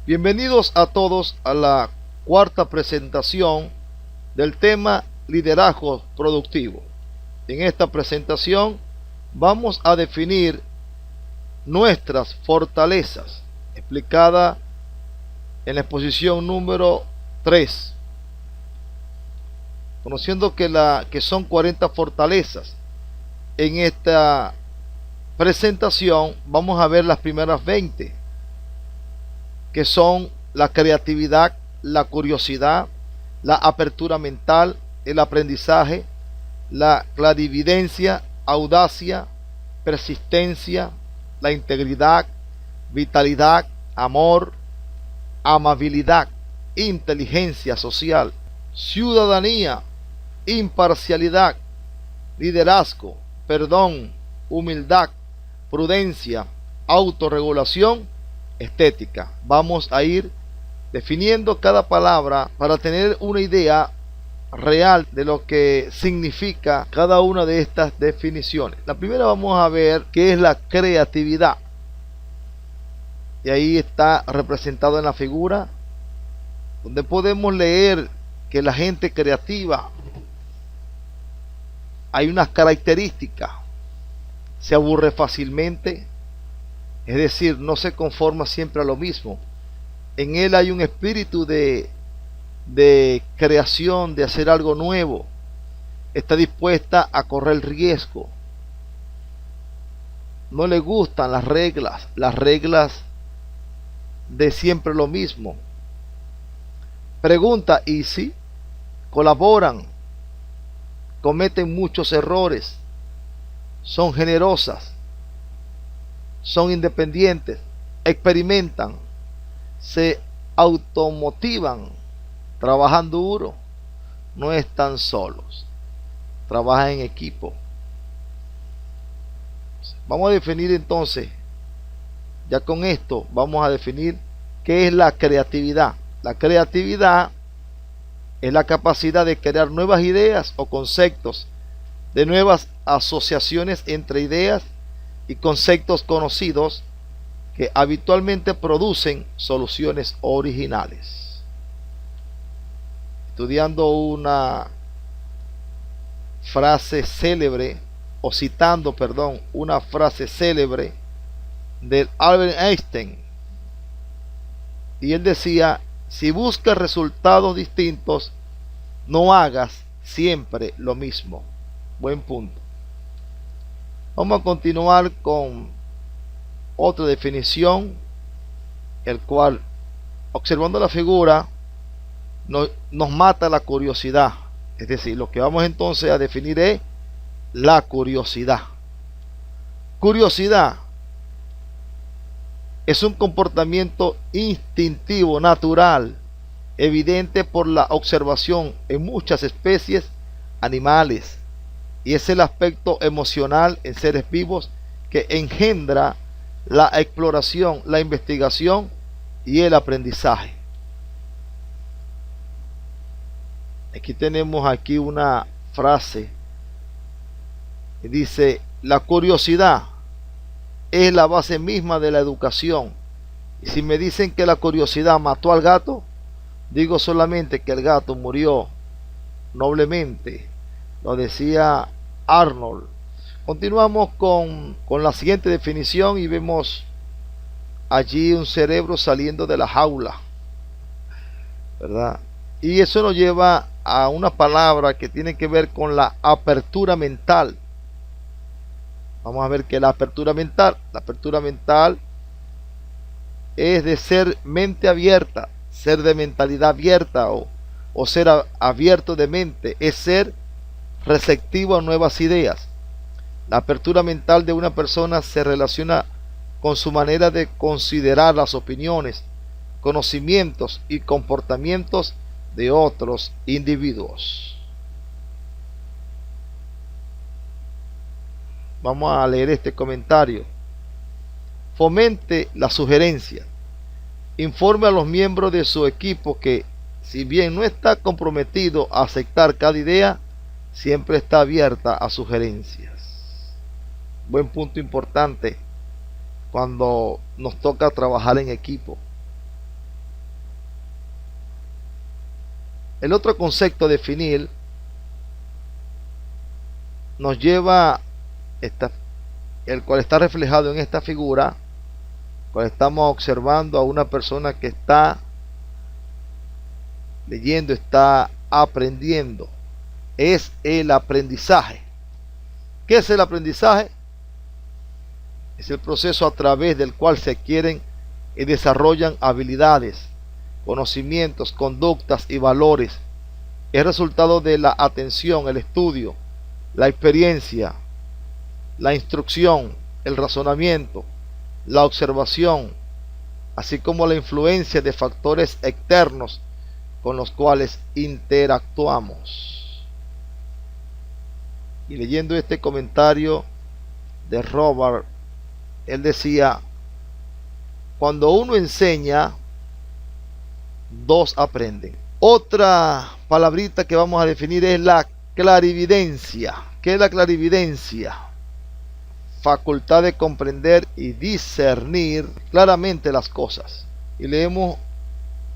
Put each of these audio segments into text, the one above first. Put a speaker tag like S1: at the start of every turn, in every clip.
S1: Bienvenidos a todos a la cuarta presentación del tema liderazgo productivo. En esta presentación vamos a definir nuestras fortalezas, explicada en la exposición número 3, conociendo que son 40 fortalezas. En esta presentación vamos a ver las primeras 20, que son la creatividad, la curiosidad, la apertura mental, el aprendizaje, la clarividencia, audacia, persistencia, la integridad, vitalidad, amor, amabilidad, inteligencia social, ciudadanía, imparcialidad, liderazgo, perdón, humildad, prudencia, autorregulación, estética. Vamos a ir definiendo cada palabra para tener una idea real de lo que significa cada una de estas definiciones. La primera vamos a ver qué es la creatividad. Y ahí está representado en la figura, donde podemos leer que la gente creativa, hay unas características: se aburre fácilmente, es decir, no se conforma siempre a lo mismo. En él hay un espíritu de creación, de hacer algo nuevo. Está dispuesta a correr riesgo. No le gustan las reglas de siempre lo mismo. Pregunta easy, colaboran, cometen muchos errores, son generosas, son independientes, experimentan, se automotivan, trabajan duro, no están solos, trabajan en equipo. Vamos a definir entonces, ya con esto vamos a definir qué es la creatividad. La creatividad es la capacidad de crear nuevas ideas o conceptos, de nuevas asociaciones entre ideas y conceptos conocidos que habitualmente producen soluciones originales. Estudiando una frase célebre, o citando, perdón, una frase célebre de Albert Einstein, y él decía: si buscas resultados distintos, no hagas siempre lo mismo. Buen punto. Vamos a continuar con otra definición, el cual, observando la figura, nos mata la curiosidad. Es decir, lo que vamos entonces a definir es la curiosidad. Curiosidad es un comportamiento instintivo, natural, evidente por la observación en muchas especies animales, y es el aspecto emocional en seres vivos que engendra la exploración, la investigación y el aprendizaje. Aquí tenemos una frase que dice: la curiosidad es la base misma de la educación. Y si me dicen que la curiosidad mató al gato, digo solamente que el gato murió noblemente. Lo decía Arnold. Continuamos con la siguiente definición y vemos allí un cerebro saliendo de la jaula, ¿verdad? Y eso nos lleva a una palabra que tiene que ver con la apertura mental. Vamos a ver que la apertura mental es de ser mente abierta, ser de mentalidad abierta o ser abierto de mente, es ser receptivo a nuevas ideas. La apertura mental de una persona se relaciona con su manera de considerar las opiniones, conocimientos y comportamientos de otros individuos. Vamos a leer este comentario. Fomente la sugerencia. Informe a los miembros de su equipo que, si bien no está comprometido a aceptar cada idea, siempre está abierta a sugerencias. Buen punto importante cuando nos toca trabajar en equipo. El otro concepto a definir nos lleva el cual está reflejado en esta figura, cuando estamos observando a una persona que está leyendo, está aprendiendo, es el aprendizaje. ¿Qué es el aprendizaje? Es el proceso a través del cual se adquieren y desarrollan habilidades, conocimientos, conductas y valores. Es resultado de la atención, el estudio, la experiencia, la instrucción, el razonamiento, la observación, así como la influencia de factores externos con los cuales interactuamos. Y leyendo este comentario de Robert, él decía: cuando uno enseña, dos aprenden. Otra palabrita que vamos a definir es la clarividencia. ¿Qué es la clarividencia? Facultad de comprender y discernir claramente las cosas. Y leemos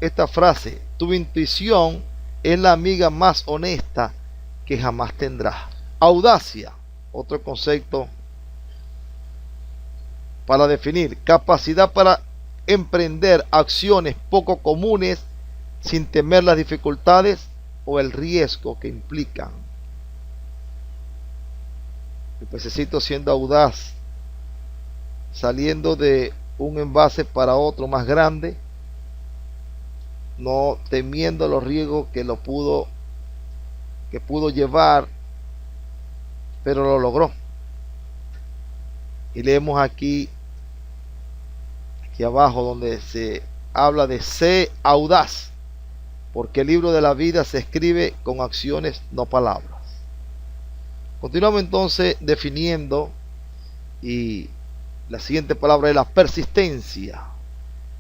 S1: esta frase: tu intuición es la amiga más honesta que jamás tendrás. Audacia, otro concepto para definir: capacidad para emprender acciones poco comunes sin temer las dificultades o el riesgo que implican. El pececito siendo audaz, saliendo de un envase para otro más grande, no temiendo los riesgos que pudo llevar, pero lo logró. Y leemos aquí abajo, donde se habla de sé audaz, porque el libro de la vida se escribe con acciones, no palabras. Continuamos entonces definiendo, y la siguiente palabra es la persistencia.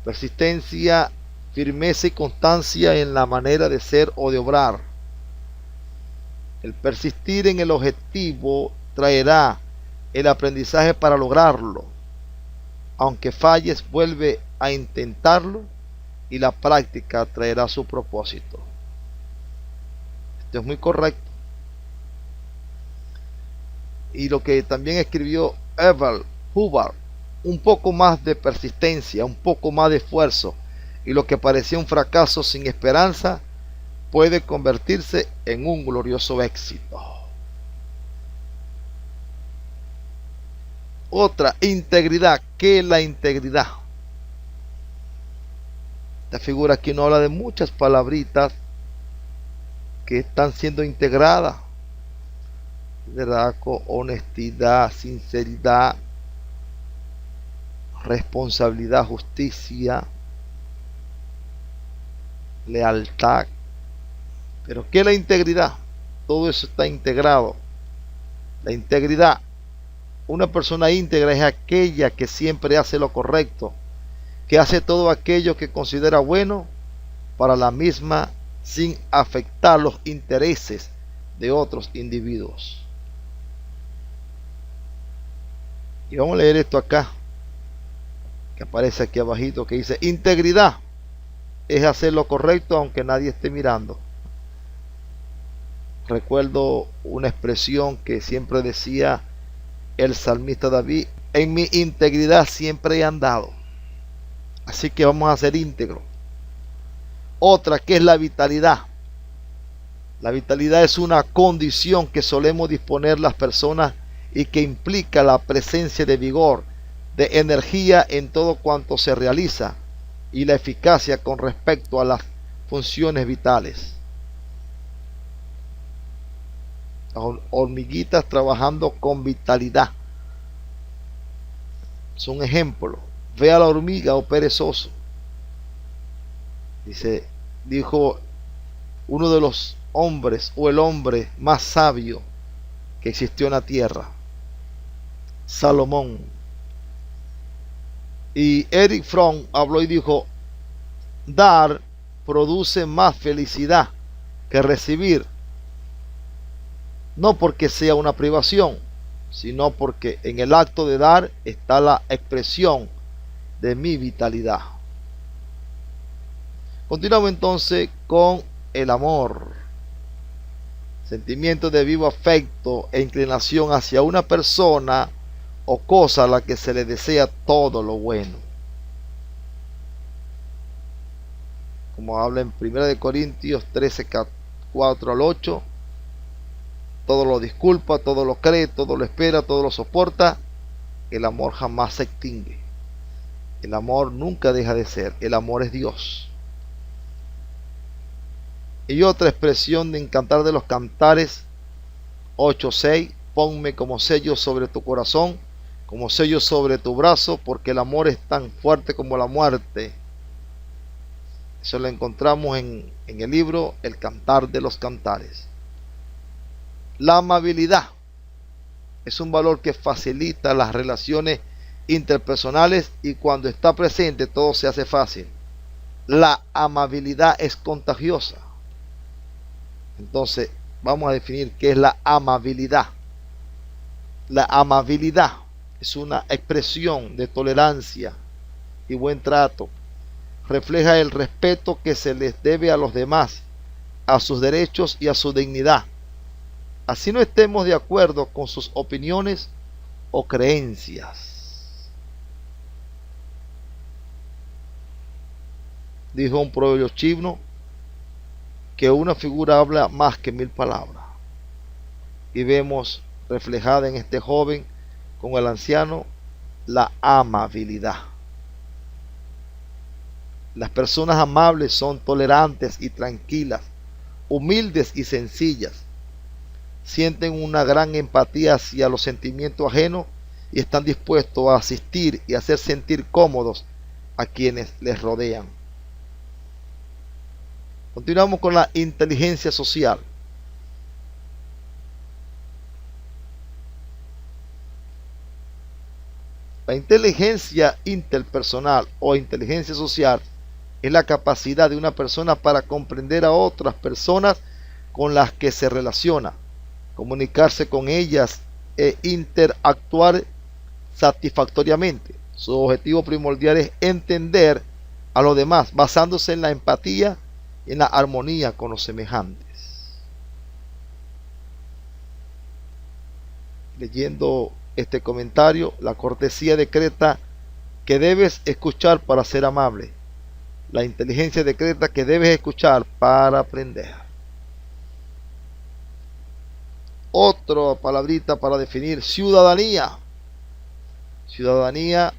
S1: Persistencia, firmeza y constancia en la manera de ser o de obrar. El persistir en el objetivo traerá el aprendizaje para lograrlo. Aunque falles, vuelve a intentarlo y la práctica traerá su propósito. Esto es muy correcto. Y lo que también escribió Evan Hubbard: un poco más de persistencia, un poco más de esfuerzo, y lo que parecía un fracaso sin esperanza puede convertirse en un glorioso éxito. Otra, integridad. ¿Qué es la integridad? Esta figura aquí nos habla de muchas palabritas que están siendo integradas: liderazgo, honestidad, sinceridad, responsabilidad, justicia, lealtad. Pero ¿qué es la integridad? Todo eso está integrado. La integridad: una persona íntegra es aquella que siempre hace lo correcto, que hace todo aquello que considera bueno para la misma sin afectar los intereses de otros individuos. Y vamos a leer esto acá, que aparece aquí abajito, que dice: integridad es hacer lo correcto aunque nadie esté mirando. Recuerdo una expresión que siempre decía el salmista David: en mi integridad siempre he andado. Así que vamos a ser íntegros. Otra, que es la vitalidad. La vitalidad es una condición que solemos disponer las personas y que implica la presencia de vigor, de energía en todo cuanto se realiza y la eficacia con respecto a las funciones vitales. Las hormiguitas trabajando con vitalidad son ejemplo. Ve a la hormiga, oh perezoso. Dijo uno de los hombres, o el hombre más sabio que existió en la tierra, Salomón. Y Eric Fromm habló y dijo: dar produce más felicidad que recibir, no porque sea una privación, sino porque en el acto de dar está la expresión de mi vitalidad. Continuamos entonces con el amor, sentimiento de vivo afecto e inclinación hacia una persona o cosa a la que se le desea todo lo bueno. Como habla en 1 Corintios 13, 4 al 8, todo lo disculpa, todo lo cree, todo lo espera, todo lo soporta. El amor jamás se extingue. El amor nunca deja de ser. El amor es Dios. Y otra expresión de Cantar de los Cantares 8:6, ponme como sello sobre tu corazón, como sello sobre tu brazo, porque el amor es tan fuerte como la muerte. Eso lo encontramos en el libro El Cantar de los Cantares. La amabilidad es un valor que facilita las relaciones interpersonales y cuando está presente todo se hace fácil. La amabilidad es contagiosa. Entonces, vamos a definir qué es la amabilidad. La amabilidad es una expresión de tolerancia y buen trato. Refleja el respeto que se les debe a los demás, a sus derechos y a su dignidad. Así no estemos de acuerdo con sus opiniones o creencias. Dijo un proverbio chino que una figura habla más que 1000 palabras. Y vemos reflejada en este joven con el anciano la amabilidad. Las personas amables son tolerantes y tranquilas, humildes y sencillas. Sienten una gran empatía hacia los sentimientos ajenos y están dispuestos a asistir y hacer sentir cómodos a quienes les rodean. Continuamos con la inteligencia social. La inteligencia interpersonal o inteligencia social es la capacidad de una persona para comprender a otras personas con las que se relaciona, comunicarse con ellas e interactuar satisfactoriamente. Su objetivo primordial es entender a los demás, basándose en la empatía y en la armonía con los semejantes. Leyendo este comentario, la cortesía decreta que debes escuchar para ser amable. La inteligencia decreta que debes escuchar para aprender. Otra palabrita para definir ciudadanía. Ciudadanía,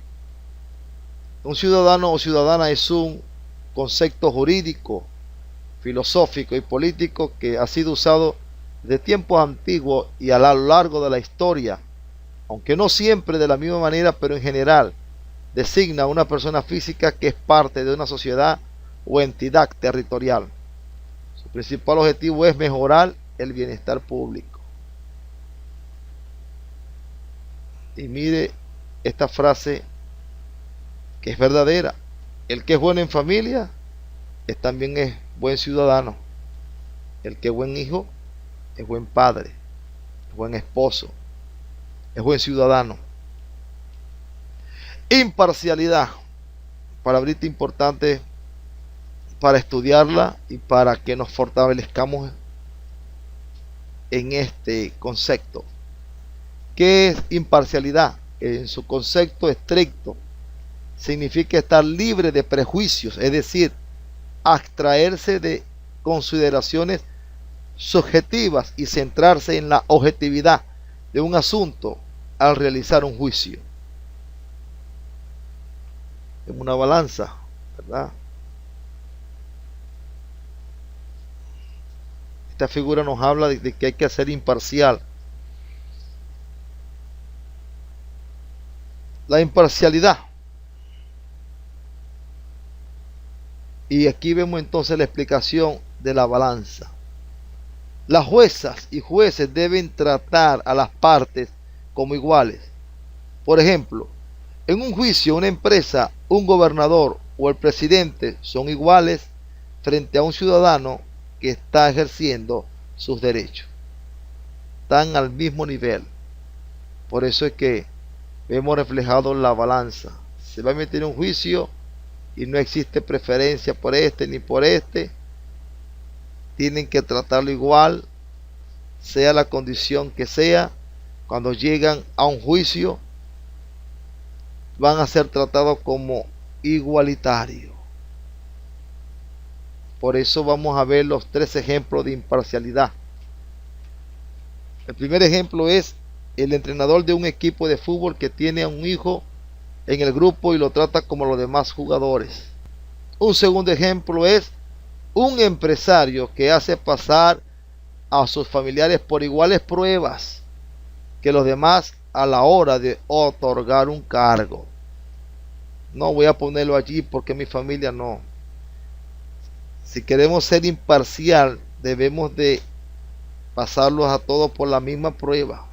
S1: un ciudadano o ciudadana es un concepto jurídico, filosófico y político que ha sido usado de tiempos antiguos y a lo largo de la historia, aunque no siempre de la misma manera, pero en general designa a una persona física que es parte de una sociedad o entidad territorial. Su principal objetivo es mejorar el bienestar público. Y mire esta frase que es verdadera. El que es bueno en familia también es buen ciudadano. El que es buen hijo es buen padre, es buen esposo, es buen ciudadano. Imparcialidad, palabrita importante para estudiarla y para que nos fortalezcamos en este concepto. ¿Qué es imparcialidad? En su concepto estricto significa estar libre de prejuicios, es decir, abstraerse de consideraciones subjetivas y centrarse en la objetividad de un asunto al realizar un juicio. En una balanza, ¿verdad? Esta figura nos habla de que hay que ser imparcial. La imparcialidad. Y aquí vemos entonces la explicación de la balanza. Las juezas y jueces deben tratar a las partes como iguales. Por ejemplo, en un juicio, una empresa, un gobernador o el presidente son iguales frente a un ciudadano que está ejerciendo sus derechos. Están al mismo nivel. Por eso es que vemos reflejado la balanza. Se va a emitir un juicio y no existe preferencia por este ni por este. tienen que tratarlo igual, sea la condición que sea. Cuando llegan a un juicio, van a ser tratados como igualitarios. Por eso vamos a ver los 3 ejemplos de imparcialidad. El primer ejemplo es el entrenador de un equipo de fútbol que tiene a un hijo en el grupo y lo trata como los demás jugadores. Un segundo ejemplo es un empresario que hace pasar a sus familiares por iguales pruebas que los demás a la hora de otorgar un cargo. No voy a ponerlo allí porque mi familia no. Si queremos ser imparcial, debemos de pasarlos a todos por la misma prueba.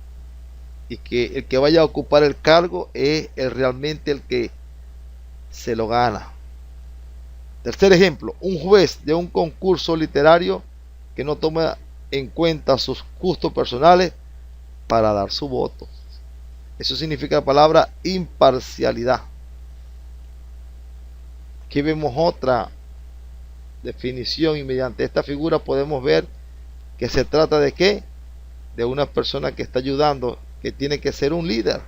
S1: Y que el que vaya a ocupar el cargo es realmente el que se lo gana. Tercer ejemplo, un juez de un concurso literario que no toma en cuenta sus gustos personales para dar su voto. Eso significa la palabra imparcialidad. Aquí vemos otra definición y mediante esta figura podemos ver que se trata de ¿qué? De una persona que está ayudando, que tiene que ser un líder.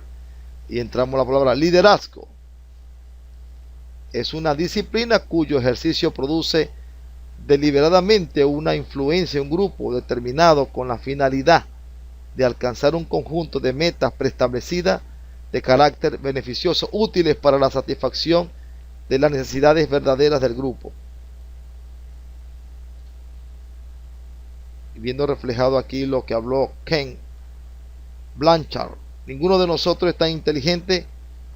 S1: Y entramos a la palabra liderazgo. Es una disciplina cuyo ejercicio produce deliberadamente una influencia en un grupo determinado con la finalidad de alcanzar un conjunto de metas preestablecidas de carácter beneficioso, útiles para la satisfacción de las necesidades verdaderas del grupo. Y viendo reflejado aquí lo que habló Ken Blanchard, ninguno de nosotros es tan inteligente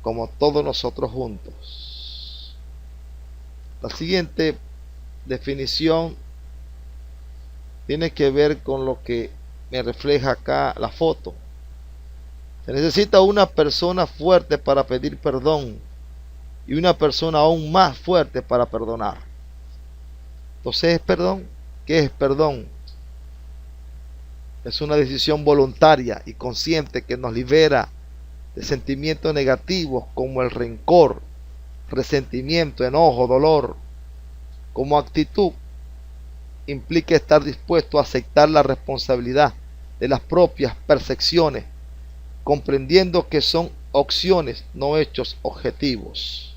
S1: como todos nosotros juntos. La siguiente definición tiene que ver con lo que me refleja acá la foto. Se necesita una persona fuerte para pedir perdón y una persona aún más fuerte para perdonar. Entonces, ¿perdón? ¿Qué es perdón? Es una decisión voluntaria y consciente que nos libera de sentimientos negativos como el rencor, resentimiento, enojo, dolor. Como actitud, implica estar dispuesto a aceptar la responsabilidad de las propias percepciones, comprendiendo que son opciones, no hechos objetivos.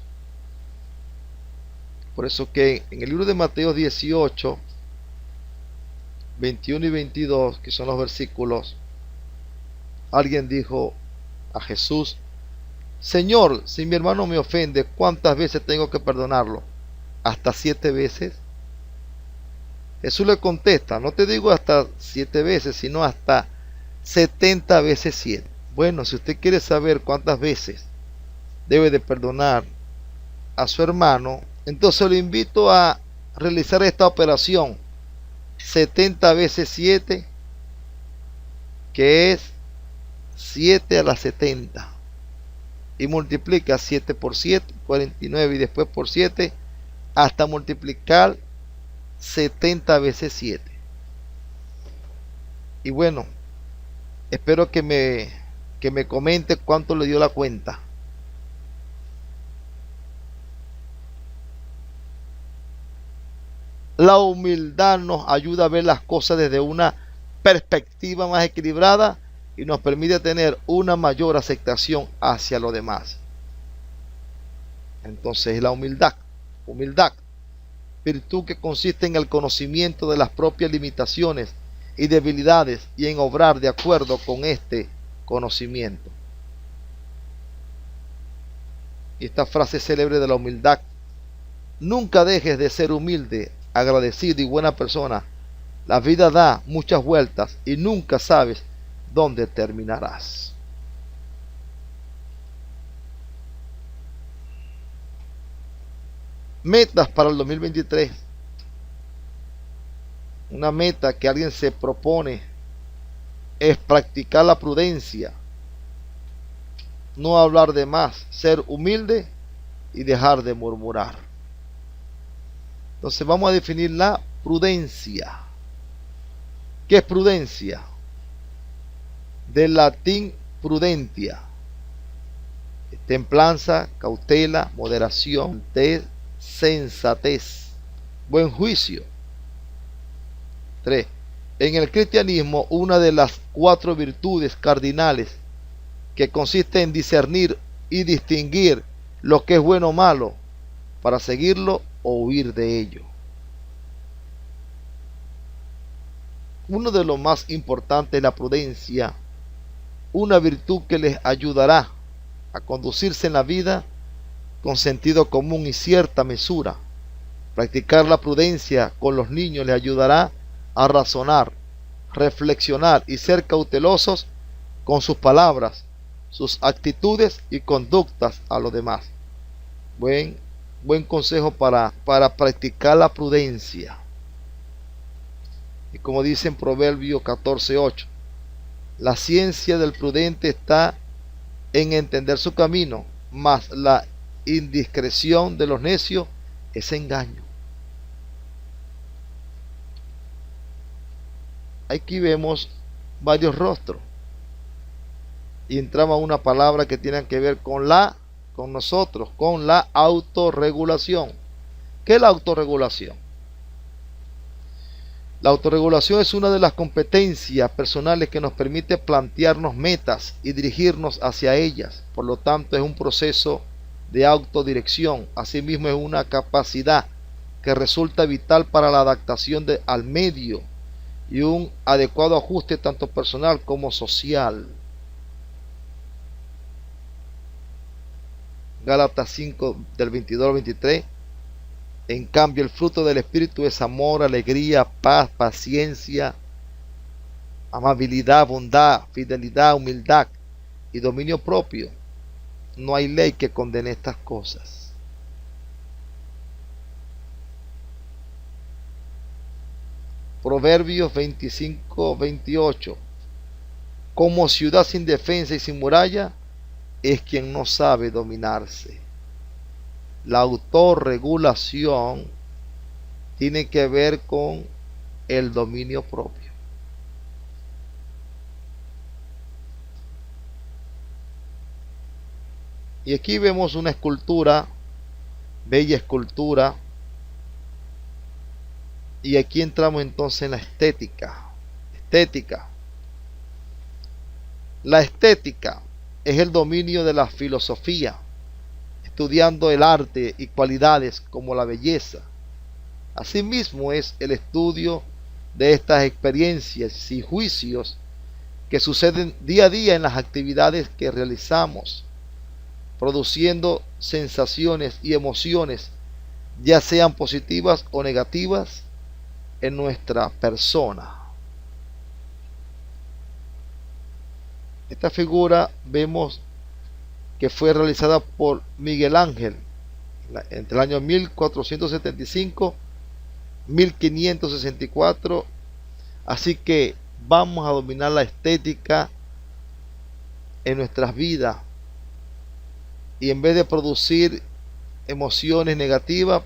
S1: Por eso que en el libro de Mateo 18, 21 y 22, que son los versículos, alguien dijo a Jesús: Señor, si mi hermano me ofende, ¿cuántas veces tengo que perdonarlo? ¿Hasta 7 veces? Jesús le contesta: no te digo hasta 7 veces, sino hasta 70 veces 7. Bueno, si usted quiere saber cuántas veces debe de perdonar a su hermano, entonces lo invito a realizar esta operación: 70 veces 7, que es 7 a la 70, y multiplica 7 por 7, 49, y después por 7, hasta multiplicar 70 veces 7. Y bueno, espero que me comente cuánto le dio la cuenta. La humildad nos ayuda a ver las cosas desde una perspectiva más equilibrada y nos permite tener una mayor aceptación hacia los demás. Entonces, la humildad, virtud que consiste en el conocimiento de las propias limitaciones y debilidades y en obrar de acuerdo con este conocimiento. Y esta frase célebre de la humildad: nunca dejes de ser humilde, agradecido y buena persona. La vida da muchas vueltas y nunca sabes dónde terminarás. Metas para el 2023. Una meta que alguien se propone es practicar la prudencia, no hablar de más, ser humilde y dejar de murmurar. Entonces vamos a definir la prudencia. ¿Qué es prudencia? Del latín prudentia: templanza, cautela, moderación, sensatez, buen juicio. 23. En el cristianismo, una de las 4 virtudes cardinales que consiste en discernir y distinguir lo que es bueno o malo para seguirlo o huir de ello. Uno de los más importantes es la prudencia, una virtud que les ayudará a conducirse en la vida con sentido común y cierta mesura. Practicar la prudencia con los niños les ayudará a razonar, reflexionar y ser cautelosos con sus palabras, sus actitudes y conductas a los demás. Buen consejo para practicar la prudencia. Y como dice en Proverbios 14:8, la ciencia del prudente está en entender su camino, mas la indiscreción de los necios es engaño. Aquí vemos varios rostros y entraba una palabra que tiene que ver con nosotros, con la autorregulación. ¿Qué es la autorregulación? La autorregulación es una de las competencias personales que nos permite plantearnos metas y dirigirnos hacia ellas. Por lo tanto, es un proceso de autodirección. Asimismo, es una capacidad que resulta vital para la adaptación al medio y un adecuado ajuste tanto personal como social. Gálatas 5 del 22 al 23. En cambio, el fruto del Espíritu es amor, alegría, paz, paciencia, amabilidad, bondad, fidelidad, humildad y dominio propio. No hay ley que condene estas cosas. Proverbios 25-28. Como ciudad sin defensa y sin muralla es quien no sabe dominarse. La autorregulación tiene que ver con el dominio propio. Y aquí vemos una escultura, bella escultura. Y aquí entramos entonces en la estética. La estética es el dominio de la filosofía, estudiando el arte y cualidades como la belleza. Asimismo es el estudio de estas experiencias y juicios que suceden día a día en las actividades que realizamos, produciendo sensaciones y emociones, ya sean positivas o negativas, en nuestra persona. Esta figura vemos que fue realizada por Miguel Ángel entre el año 1475 1564. Así que vamos a dominar la estética en nuestras vidas, y en vez de producir emociones negativas,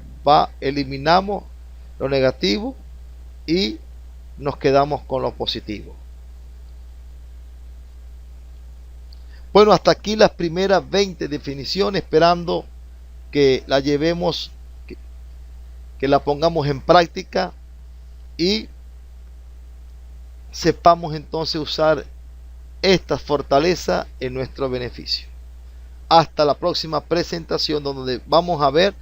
S1: eliminamos lo negativo y nos quedamos con lo positivo. Bueno, hasta aquí las primeras 20 definiciones, esperando que la llevemos, que la pongamos en práctica y sepamos entonces usar esta fortaleza en nuestro beneficio. Hasta la próxima presentación, donde vamos a ver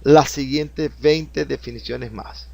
S1: las siguientes 20 definiciones más.